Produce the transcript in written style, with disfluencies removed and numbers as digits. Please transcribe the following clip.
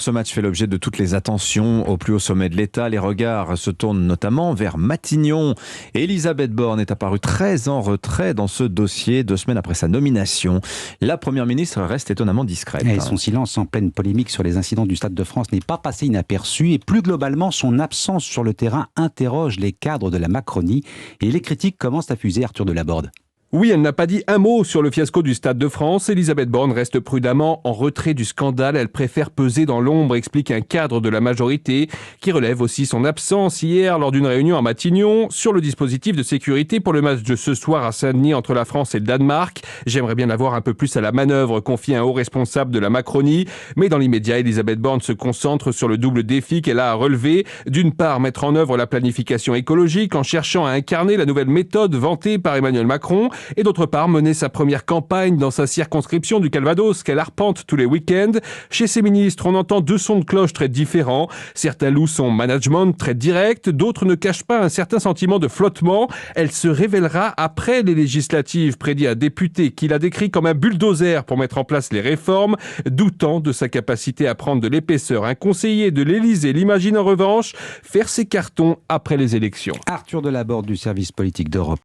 Ce match fait l'objet de toutes les attentions au plus haut sommet de l'État. Les regards se tournent notamment vers Matignon. Elisabeth Borne est apparue très en retrait dans ce dossier 2 semaines après sa nomination. La première ministre reste étonnamment discrète. Et son silence en pleine polémique sur les incidents du Stade de France n'est pas passé inaperçu. Et plus globalement, son absence sur le terrain interroge les cadres de la Macronie. Et les critiques commencent à fuser. Arthur Delaborde. Oui, elle n'a pas dit un mot sur le fiasco du Stade de France. Elisabeth Borne reste prudemment en retrait du scandale. Elle préfère peser dans l'ombre, explique un cadre de la majorité qui relève aussi son absence hier lors d'une réunion à Matignon sur le dispositif de sécurité pour le match de ce soir à Saint-Denis entre la France et le Danemark. J'aimerais bien avoir un peu plus à la manœuvre, confie un haut responsable de la Macronie. Mais dans l'immédiat, Elisabeth Borne se concentre sur le double défi qu'elle a à relever. D'une part, mettre en œuvre la planification écologique en cherchant à incarner la nouvelle méthode vantée par Emmanuel Macron. Et d'autre part, mener sa première campagne dans sa circonscription du Calvados qu'elle arpente tous les week-ends. Chez ses ministres, on entend 2 sons de cloche très différents. Certains louent son management très direct, d'autres ne cachent pas un certain sentiment de flottement. Elle se révélera après les législatives, prédit un député qui l'a décrit comme un bulldozer pour mettre en place les réformes, doutant de sa capacité à prendre de l'épaisseur. Un conseiller de l'Élysée l'imagine en revanche faire ses cartons après les élections. Arthur Delaborde du service politique d'Europe